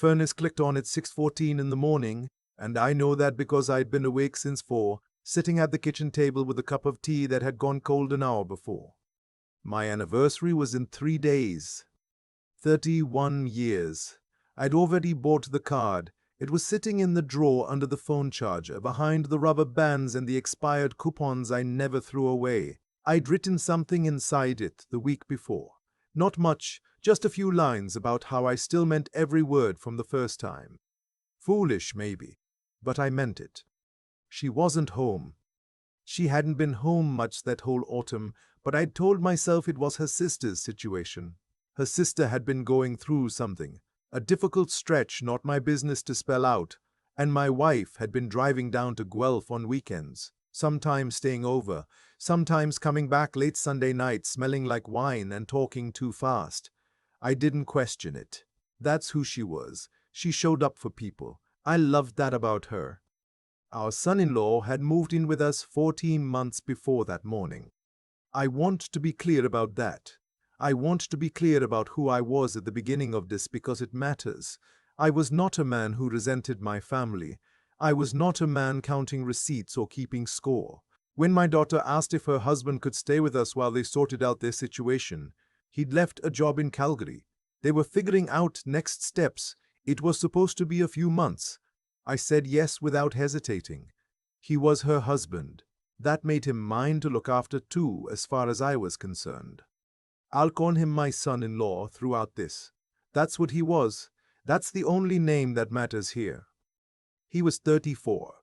Furnace clicked on at 6:14 in the morning, and I know that because I'd been awake since 4, sitting at the kitchen table with a cup of tea that had gone cold an hour before. My anniversary was in 3 days. 31 years. I'd already bought the card. It was sitting in the drawer under the phone charger, behind the rubber bands and the expired coupons I never threw away. I'd written something inside it the week before. Not much, just a few lines about how I still meant every word from the first time. Foolish, maybe, but I meant it. She wasn't home. She hadn't been home much that whole autumn, but I'd told myself it was her sister's situation. Her sister had been going through something, a difficult stretch not my business to spell out, and my wife had been driving down to Guelph on weekends, sometimes staying over, sometimes coming back late Sunday night smelling like wine and talking too fast. I didn't question it. That's who she was. She showed up for people. I loved that about her. Our son-in-law had moved in with us 14 months before that morning. I want to be clear about that. I want to be clear about who I was at the beginning of this because it matters. I was not a man who resented my family. I was not a man counting receipts or keeping score. When my daughter asked if her husband could stay with us while they sorted out their situation, he'd left a job in Calgary. They were figuring out next steps. It was supposed to be a few months. I said yes without hesitating. He was her husband. That made him mine to look after too, as far as I was concerned. I'll call him my son-in-law throughout this. That's what he was. That's the only name that matters here. He was 34.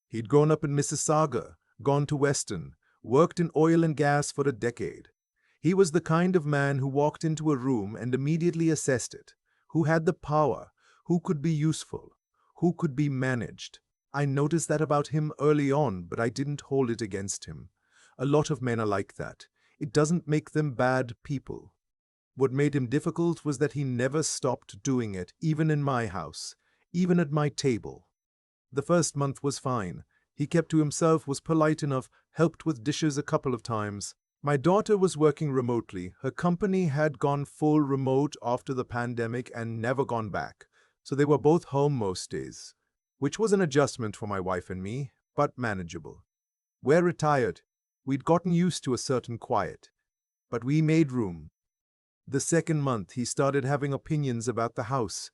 He'd grown up in Mississauga, gone to Weston, worked in oil and gas for a decade. He was the kind of man who walked into a room and immediately assessed it, who had the power, who could be useful, who could be managed. I noticed that about him early on, but I didn't hold it against him. A lot of men are like that. It doesn't make them bad people. What made him difficult was that he never stopped doing it, even in my house, even at my table. The first month was fine. He kept to himself, was polite enough, helped with dishes a couple of times. My daughter was working remotely. Her company had gone full remote after the pandemic and never gone back, so they were both home most days, which was an adjustment for my wife and me, but manageable. We're retired. We'd gotten used to a certain quiet, but we made room. The second month, he started having opinions about the house.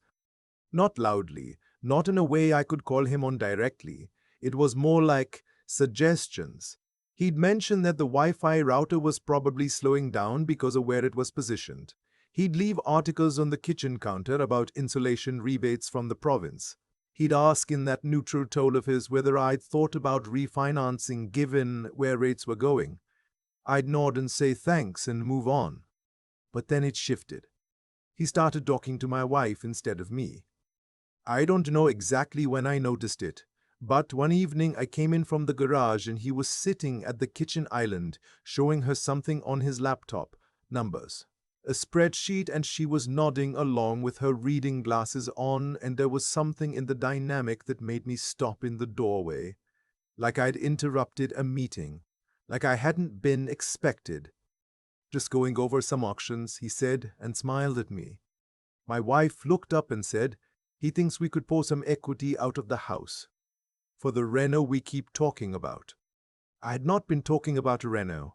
Not loudly, not in a way I could call him on directly. It was more like suggestions. He'd mentioned that the Wi-Fi router was probably slowing down because of where it was positioned. He'd leave articles on the kitchen counter about insulation rebates from the province. He'd ask in that neutral tone of his whether I'd thought about refinancing given where rates were going. I'd nod and say thanks and move on. But then it shifted. He started talking to my wife instead of me. I don't know exactly when I noticed it, but one evening I came in from the garage and he was sitting at the kitchen island, showing her something on his laptop, numbers, a spreadsheet, and she was nodding along with her reading glasses on, and there was something in the dynamic that made me stop in the doorway, like I'd interrupted a meeting, like I hadn't been expected. Just going over some auctions, he said, and smiled at me. My wife looked up and said, he thinks we could pull some equity out of the house for the reno we keep talking about. I had not been talking about a reno.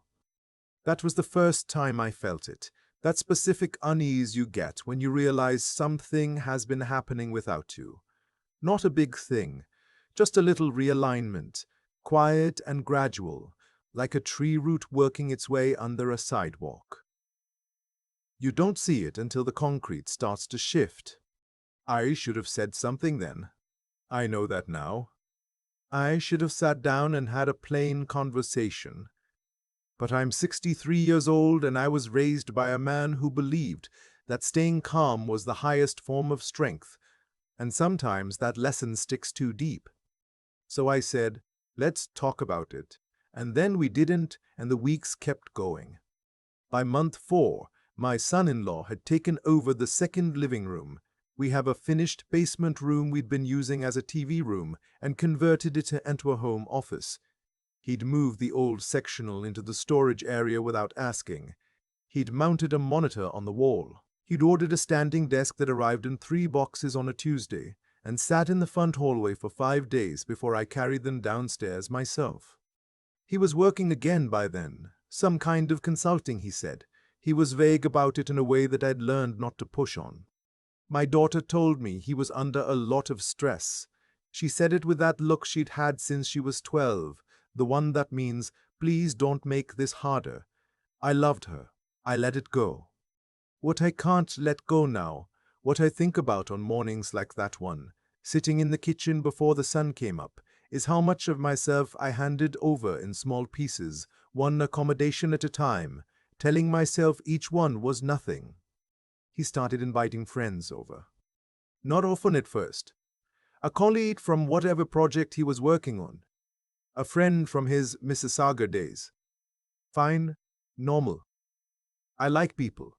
That was the first time I felt it. That specific unease you get when you realize something has been happening without you. Not a big thing, just a little realignment, quiet and gradual, like a tree root working its way under a sidewalk. You don't see it until the concrete starts to shift. I should have said something then. I know that now. I should have sat down and had a plain conversation. But I'm 63 years old and I was raised by a man who believed that staying calm was the highest form of strength, and sometimes that lesson sticks too deep. So I said, let's talk about it. And then we didn't, and the weeks kept going. By month 4, my son-in-law had taken over the second living room. We have a finished basement room we'd been using as a TV room and converted it into a home office. He'd moved the old sectional into the storage area without asking. He'd mounted a monitor on the wall. He'd ordered a standing desk that arrived in 3 boxes on a Tuesday and sat in the front hallway for 5 days before I carried them downstairs myself. He was working again by then, some kind of consulting, he said. He was vague about it in a way that I'd learned not to push on. My daughter told me he was under a lot of stress. She said it with that look she'd had since she was 12, the one that means, please don't make this harder. I loved her. I let it go. What I can't let go now, what I think about on mornings like that one, sitting in the kitchen before the sun came up, is how much of myself I handed over in small pieces, one accommodation at a time, telling myself each one was nothing. He started inviting friends over. Not often at first. A colleague from whatever project he was working on. A friend from his Mississauga days. Fine, normal. I like people.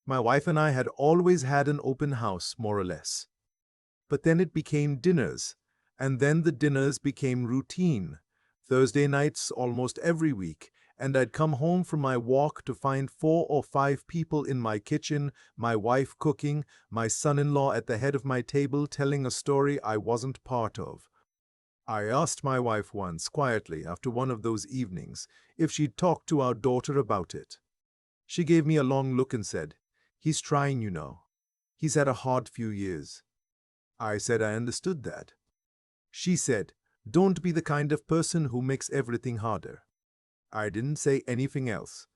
My wife and I had always had an open house, more or less. But then it became dinners, and then the dinners became routine. Thursday nights almost every week, and I'd come home from my walk to find 4 or 5 people in my kitchen, my wife cooking, my son-in-law at the head of my table telling a story I wasn't part of. I asked my wife once, quietly, after one of those evenings, if she'd talked to our daughter about it. She gave me a long look and said, "He's trying, you know. He's had a hard few years." I said I understood that. She said, "Don't be the kind of person who makes everything harder." I didn't say anything else.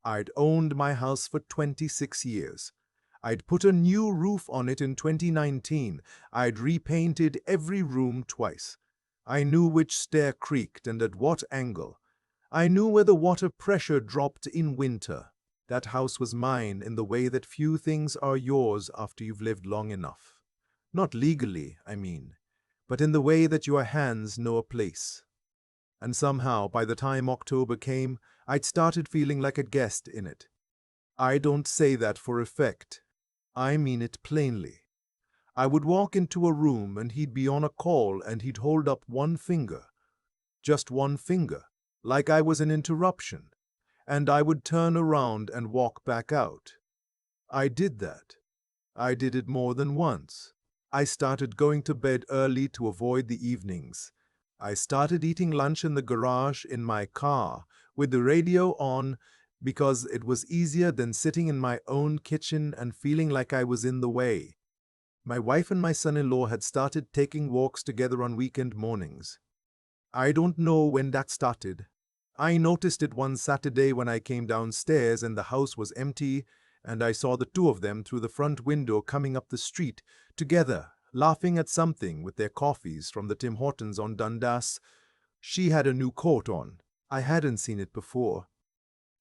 I'd owned my house for 26 years. I'd put a new roof on it in 2019. I'd repainted every room twice. I knew which stair creaked and at what angle. I knew where the water pressure dropped in winter. That house was mine in the way that few things are yours after you've lived long enough. Not legally, I mean, but in the way that your hands know a place. And somehow, by the time October came, I'd started feeling like a guest in it. I don't say that for effect. I mean it plainly. I would walk into a room and he'd be on a call and he'd hold up one finger. Just one finger, like I was an interruption. And I would turn around and walk back out. I did that. I did it more than once. I started going to bed early to avoid the evenings. I started eating lunch in the garage in my car with the radio on because it was easier than sitting in my own kitchen and feeling like I was in the way. My wife and my son-in-law had started taking walks together on weekend mornings. I don't know when that started. I noticed it one Saturday when I came downstairs and the house was empty, and I saw the two of them through the front window coming up the street, together, laughing at something with their coffees from the Tim Hortons on Dundas. She had a new coat on. I hadn't seen it before.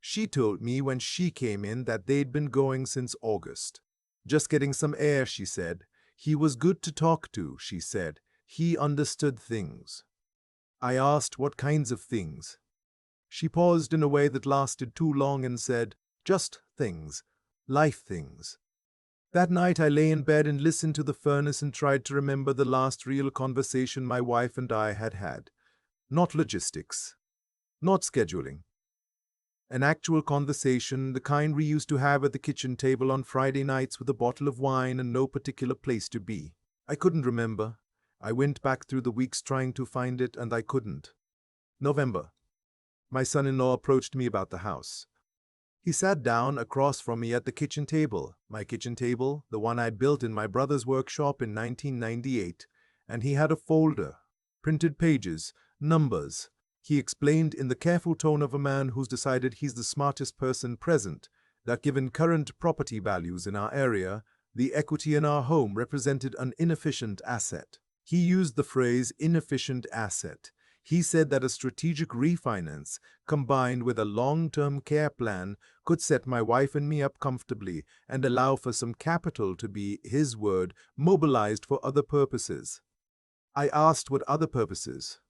She told me when she came in that they'd been going since August. Just getting some air, she said. He was good to talk to, she said. He understood things. I asked what kinds of things. She paused in a way that lasted too long and said, "Just things. Life things." That night I lay in bed and listened to the furnace and tried to remember the last real conversation my wife and I had had. Not logistics. Not scheduling. An actual conversation, the kind we used to have at the kitchen table on Friday nights with a bottle of wine and no particular place to be. I couldn't remember. I went back through the weeks trying to find it, and I couldn't. November. My son-in-law approached me about the house. He sat down across from me at the kitchen table, my kitchen table, the one I built in my brother's workshop in 1998, and he had a folder, printed pages, numbers. He explained in the careful tone of a man who's decided he's the smartest person present that given current property values in our area, the equity in our home represented an inefficient asset. He used the phrase inefficient asset. He said that a strategic refinance, combined with a long-term care plan, could set my wife and me up comfortably and allow for some capital to be, his word, mobilized for other purposes. I asked what other purposes.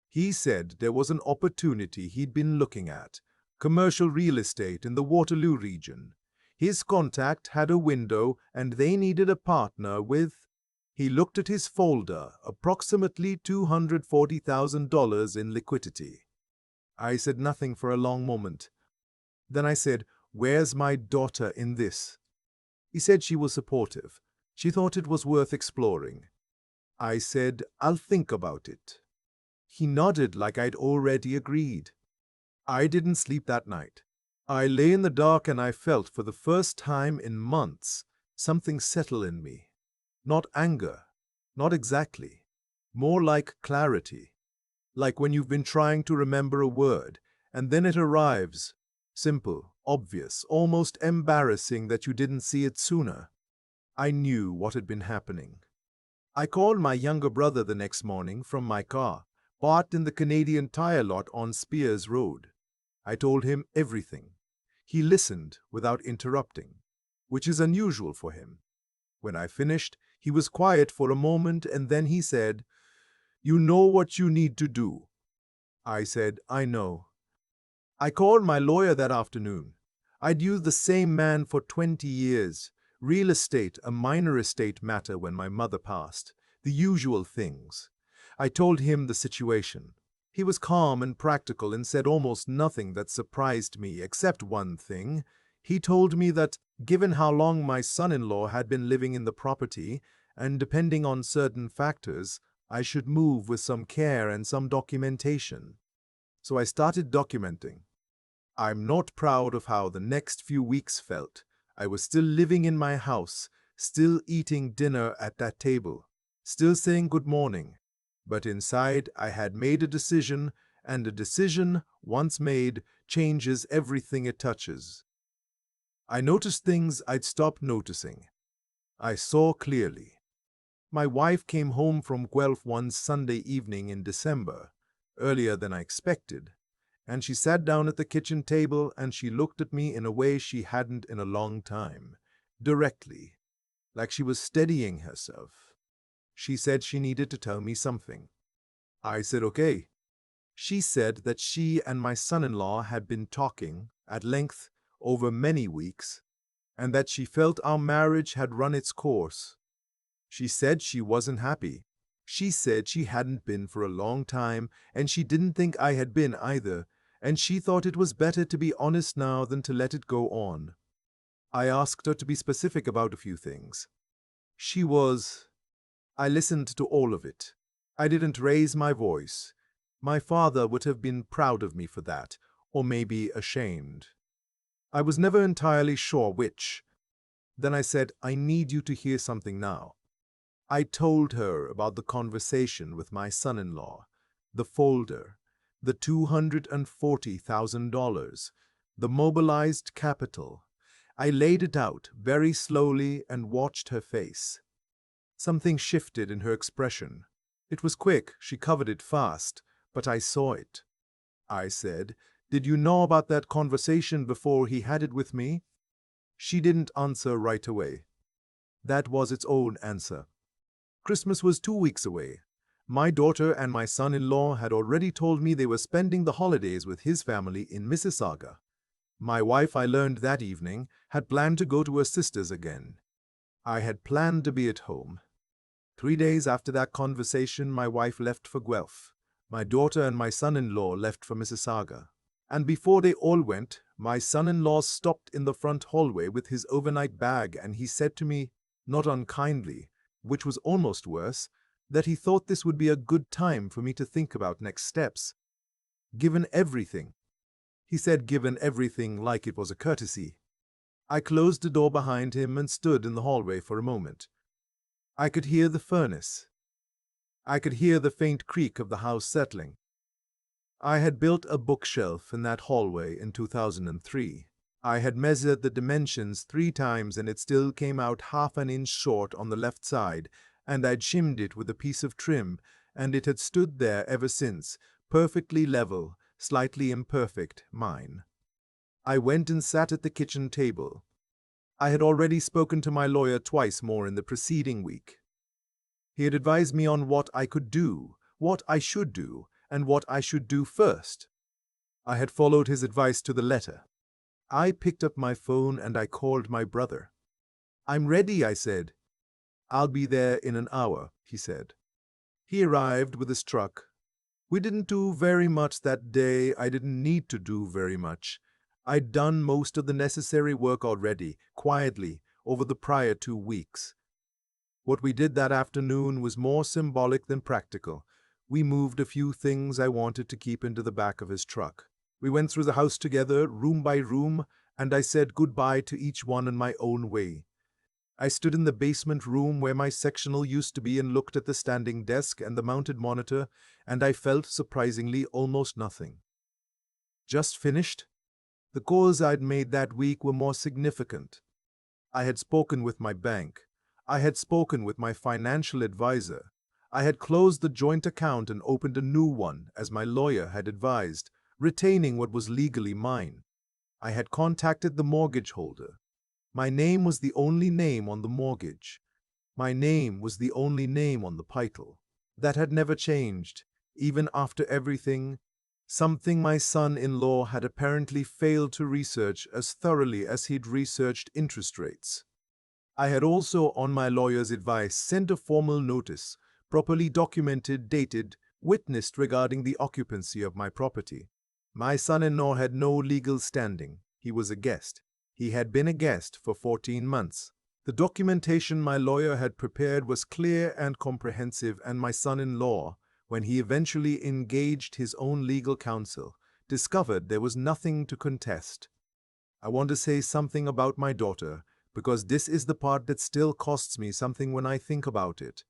He said there was an opportunity he'd been looking at, commercial real estate in the Waterloo region. His contact had a window and they needed a partner with— He looked at his folder, approximately $240,000 in liquidity. I said nothing for a long moment. Then I said, "Where's my daughter in this?" He said she was supportive. She thought it was worth exploring. I said, I'll think about it. He nodded like I'd already agreed. I didn't sleep that night. I lay in the dark and I felt for the first time in months something settle in me. Not anger, not exactly. More like clarity. Like when you've been trying to remember a word, and then it arrives. Simple, obvious, almost embarrassing that you didn't see it sooner. I knew what had been happening. I called my younger brother the next morning from my car, parked in the Canadian Tire lot on Spears Road. I told him everything. He listened without interrupting, which is unusual for him. When I finished, he was quiet for a moment and then he said, "You know what you need to do." I said, "I know." I called my lawyer that afternoon. I'd used the same man for 20 years. Real estate, a minor estate matter when my mother passed. The usual things. I told him the situation. He was calm and practical and said almost nothing that surprised me except one thing. He told me that, given how long my son-in-law had been living in the property, and depending on certain factors, I should move with some care and some documentation. So I started documenting. I'm not proud of how the next few weeks felt. I was still living in my house, still eating dinner at that table, still saying good morning. But inside, I had made a decision, and a decision, once made, changes everything it touches. I noticed things I'd stopped noticing. I saw clearly. My wife came home from Guelph one Sunday evening in December, earlier than I expected, and she sat down at the kitchen table and she looked at me in a way she hadn't in a long time, directly, like she was steadying herself. She said she needed to tell me something. I said, okay. She said that she and my son-in-law had been talking at length over many weeks, and that she felt our marriage had run its course. She said she wasn't happy. She said she hadn't been for a long time, and she didn't think I had been either, and she thought it was better to be honest now than to let it go on. I asked her to be specific about a few things. She was... I listened to all of it. I didn't raise my voice. My father would have been proud of me for that, or maybe ashamed. I was never entirely sure which. Then I said, I need you to hear something now. I told her about the conversation with my son-in-law, the folder, the $240,000, the mobilized capital. I laid it out very slowly and watched her face. Something shifted in her expression. It was quick, she covered it fast, but I saw it. I said, "Did you know about that conversation before he had it with me?" She didn't answer right away. That was its own answer. Christmas was 2 weeks away. My daughter and my son-in-law had already told me they were spending the holidays with his family in Mississauga. My wife, I learned that evening, had planned to go to her sister's again. I had planned to be at home. 3 days after that conversation, my wife left for Guelph. My daughter and my son-in-law left for Mississauga. And before they all went, my son-in-law stopped in the front hallway with his overnight bag and he said to me, not unkindly, which was almost worse, that he thought this would be a good time for me to think about next steps. Given everything. He said given everything like it was a courtesy. I closed the door behind him and stood in the hallway for a moment. I could hear the furnace. I could hear the faint creak of the house settling. I had built a bookshelf in that hallway in 2003. I had measured the dimensions 3 times and it still came out half an inch short on the left side, and I'd shimmed it with a piece of trim, and it had stood there ever since, perfectly level, slightly imperfect, mine. I went and sat at the kitchen table. I had already spoken to my lawyer twice more in the preceding week. He had advised me on what I could do, what I should do, and what I should do first. I had followed his advice to the letter. I picked up my phone and I called my brother. "I'm ready," I said. "I'll be there in an hour," he said. He arrived with his truck. We didn't do very much that day. I didn't need to do very much. I'd done most of the necessary work already, quietly, over the prior 2 weeks. What we did that afternoon was more symbolic than practical. We moved a few things I wanted to keep into the back of his truck. We went through the house together, room by room, and I said goodbye to each one in my own way. I stood in the basement room where my sectional used to be and looked at the standing desk and the mounted monitor, and I felt, surprisingly, almost nothing. Just finished? The calls I'd made that week were more significant. I had spoken with my bank. I had spoken with my financial advisor. I had closed the joint account and opened a new one, as my lawyer had advised, retaining what was legally mine. I had contacted the mortgage holder. My name was the only name on the mortgage. My name was the only name on the title. That had never changed, even after everything, something my son-in-law had apparently failed to research as thoroughly as he'd researched interest rates. I had also, on my lawyer's advice, sent a formal notice, properly documented, dated, witnessed regarding the occupancy of my property. My son-in-law had no legal standing. He was a guest. He had been a guest for 14 months. The documentation my lawyer had prepared was clear and comprehensive, and my son-in-law, when he eventually engaged his own legal counsel, discovered there was nothing to contest. I want to say something about my daughter, because this is the part that still costs me something when I think about it.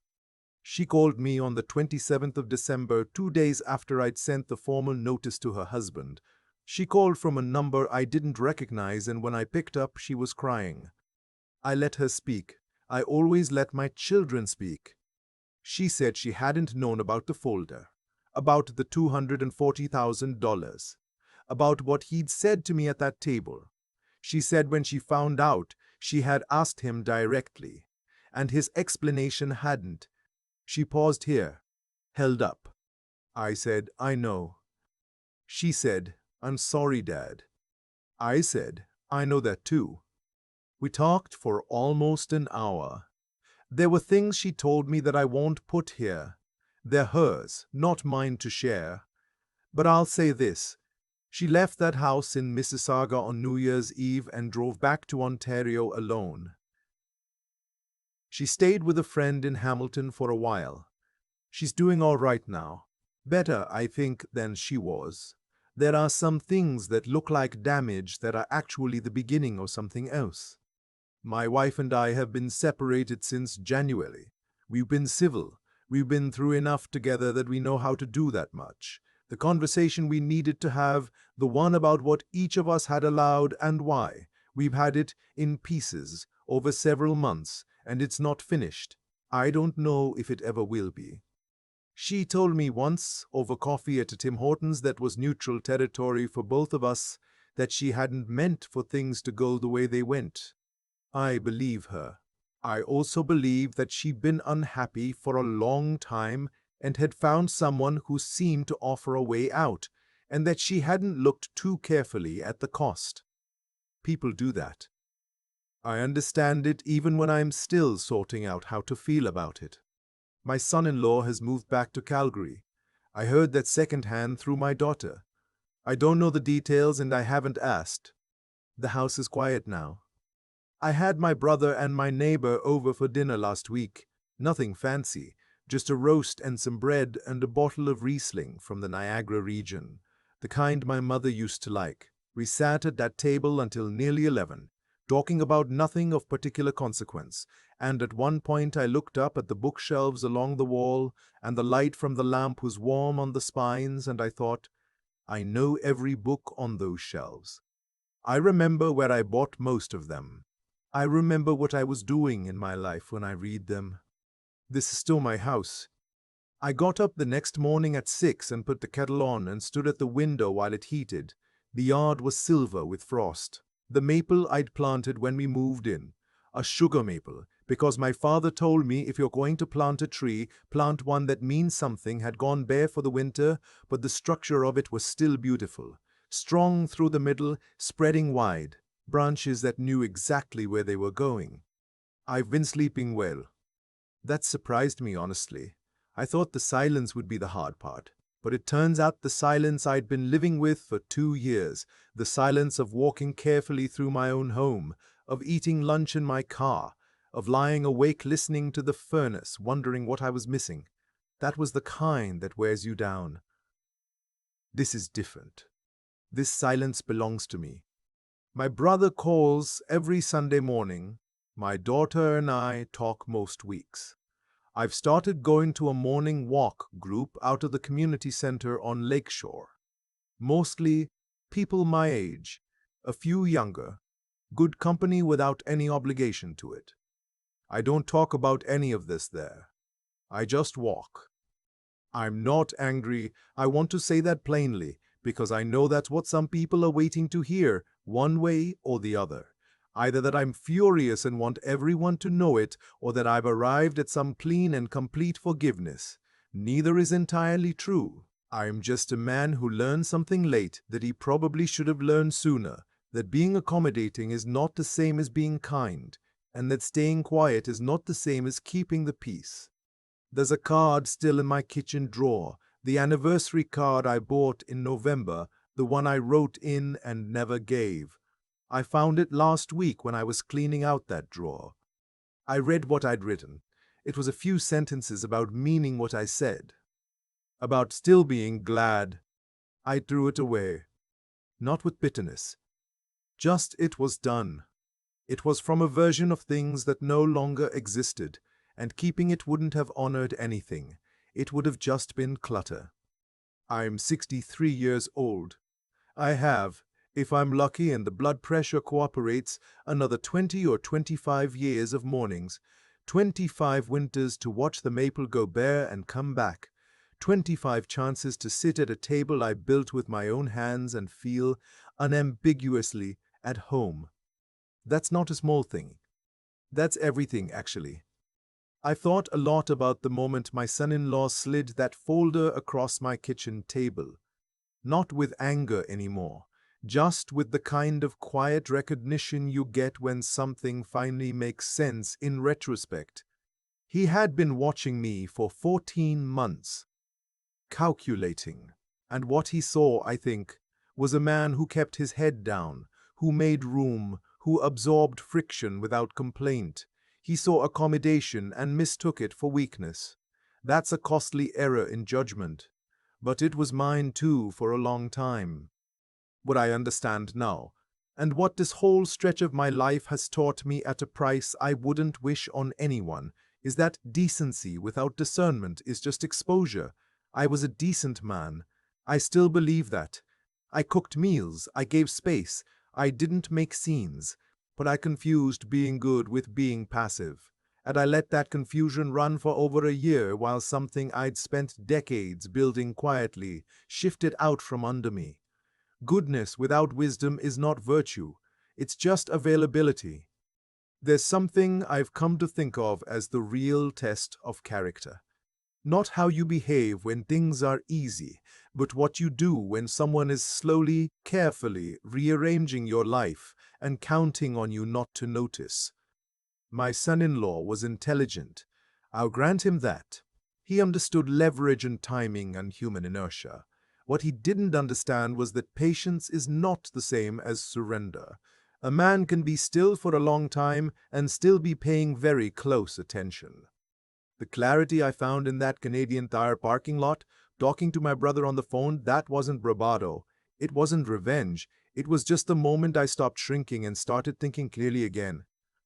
She called me on the 27th of December, 2 days after I'd sent the formal notice to her husband. She called from a number I didn't recognize, and when I picked up, she was crying. I let her speak. I always let my children speak. She said she hadn't known about the folder, about the $240,000, about what he'd said to me at that table. She said when she found out, she had asked him directly, and his explanation hadn't. She paused here, held up. I said, I know. She said, I'm sorry, Dad. I said, I know that too. We talked for almost an hour. There were things she told me that I won't put here. They're hers, not mine to share. But I'll say this. She left that house in Mississauga on New Year's Eve and drove back to Ontario alone. She stayed with a friend in Hamilton for a while. She's doing all right now. Better, I think, than she was. There are some things that look like damage that are actually the beginning of something else. My wife and I have been separated since January. We've been civil. We've been through enough together that we know how to do that much. The conversation we needed to have, the one about what each of us had allowed and why, we've had it in pieces over several months, and it's not finished. I don't know if it ever will be. She told me once, over coffee at a Tim Hortons that was neutral territory for both of us, that she hadn't meant for things to go the way they went. I believe her. I also believe that she'd been unhappy for a long time and had found someone who seemed to offer a way out, and that she hadn't looked too carefully at the cost. People do that. I understand it even when I'm still sorting out how to feel about it. My son-in-law has moved back to Calgary. I heard that secondhand through my daughter. I don't know the details and I haven't asked. The house is quiet now. I had my brother and my neighbor over for dinner last week. Nothing fancy, just a roast and some bread and a bottle of Riesling from the Niagara region, the kind my mother used to like. We sat at that table until nearly 11, talking about nothing of particular consequence, and at one point I looked up at the bookshelves along the wall, and the light from the lamp was warm on the spines, and I thought, I know every book on those shelves. I remember where I bought most of them. I remember what I was doing in my life when I read them. This is still my house. I got up the next morning at 6 and put the kettle on and stood at the window while it heated. The yard was silver with frost. The maple I'd planted when we moved in, a sugar maple, because my father told me if you're going to plant a tree, plant one that means something, had gone bare for the winter, but the structure of it was still beautiful, strong through the middle, spreading wide, branches that knew exactly where they were going. I've been sleeping well. That surprised me, honestly. I thought the silence would be the hard part. But it turns out the silence I'd been living with for 2 years, the silence of walking carefully through my own home, of eating lunch in my car, of lying awake listening to the furnace, wondering what I was missing. That was the kind that wears you down. This is different. This silence belongs to me. My brother calls every Sunday morning. My daughter and I talk most weeks. I've started going to a morning walk group out of the community center on Lakeshore. Mostly people my age, a few younger, good company without any obligation to it. I don't talk about any of this there. I just walk. I'm not angry. I want to say that plainly, because I know that's what some people are waiting to hear, one way or the other. Either that I'm furious and want everyone to know it, or that I've arrived at some clean and complete forgiveness. Neither is entirely true. I'm just a man who learned something late that he probably should have learned sooner, that being accommodating is not the same as being kind, and that staying quiet is not the same as keeping the peace. There's a card still in my kitchen drawer, the anniversary card I bought in November, the one I wrote in and never gave. I found it last week when I was cleaning out that drawer. I read what I'd written. It was a few sentences about meaning what I said, about still being glad. I threw it away, not with bitterness. Just it was done. It was from a version of things that no longer existed, and keeping it wouldn't have honored anything. It would have just been clutter. I'm 63 years old. I have, if I'm lucky and the blood pressure cooperates, another 20 or 25 years of mornings, 25 winters to watch the maple go bare and come back, 25 chances to sit at a table I built with my own hands and feel unambiguously at home. That's not a small thing. That's everything, actually. I thought a lot about the moment my son-in-law slid that folder across my kitchen table. Not with anger anymore, just with the kind of quiet recognition you get when something finally makes sense in retrospect. He had been watching me for 14 months, calculating, and what he saw, I think, was a man who kept his head down, who made room, who absorbed friction without complaint. He saw accommodation and mistook it for weakness. That's a costly error in judgment, but it was mine too for a long time. What I understand now, and what this whole stretch of my life has taught me at a price I wouldn't wish on anyone, is that decency without discernment is just exposure. I was a decent man. I still believe that. I cooked meals, I gave space, I didn't make scenes, but I confused being good with being passive. And I let that confusion run for over a year while something I'd spent decades building quietly shifted out from under me. Goodness without wisdom is not virtue, it's just availability. There's something I've come to think of as the real test of character. Not how you behave when things are easy, but what you do when someone is slowly, carefully rearranging your life and counting on you not to notice. My son-in-law was intelligent. I'll grant him that. He understood leverage and timing and human inertia. What he didn't understand was that patience is not the same as surrender. A man can be still for a long time and still be paying very close attention. The clarity I found in that Canadian Tire parking lot, talking to my brother on the phone, that wasn't bravado. It wasn't revenge. It was just the moment I stopped shrinking and started thinking clearly again.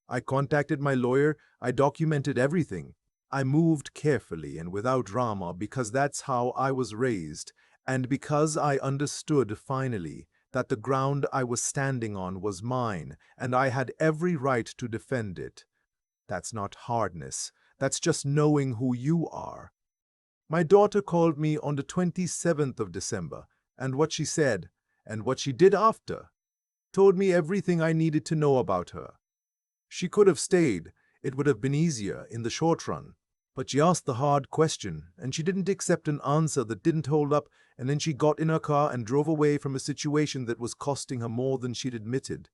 I contacted my lawyer. I documented everything. I moved carefully and without drama because that's how I was raised, and because I understood finally that the ground I was standing on was mine and I had every right to defend it. That's not hardness. That's just knowing who you are. My daughter called me on the 27th of December, and what she said, and what she did after, told me everything I needed to know about her. She could have stayed. It would have been easier in the short run. But she asked the hard question, and she didn't accept an answer that didn't hold up, and then she got in her car and drove away from a situation that was costing her more than she'd admitted.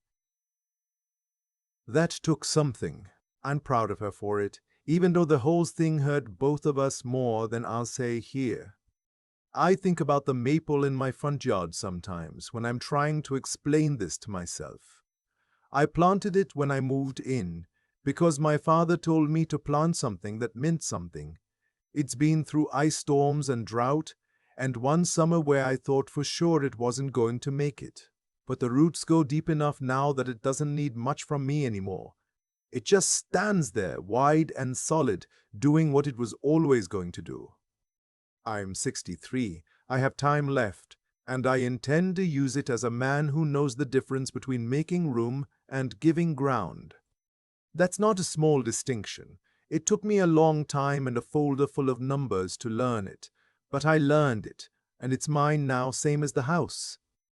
That took something. I'm proud of her for it, even though the whole thing hurt both of us more than I'll say here. I think about the maple in my front yard sometimes when I'm trying to explain this to myself. I planted it when I moved in, because my father told me to plant something that meant something. It's been through ice storms and drought, and one summer where I thought for sure it wasn't going to make it. But the roots go deep enough now that it doesn't need much from me anymore. It just stands there, wide and solid, doing what it was always going to do. I'm 63. I have time left, and I intend to use it as a man who knows the difference between making room and giving ground. That's not a small distinction. It took me a long time and a folder full of numbers to learn it, but I learned it, and it's mine now, same as the house.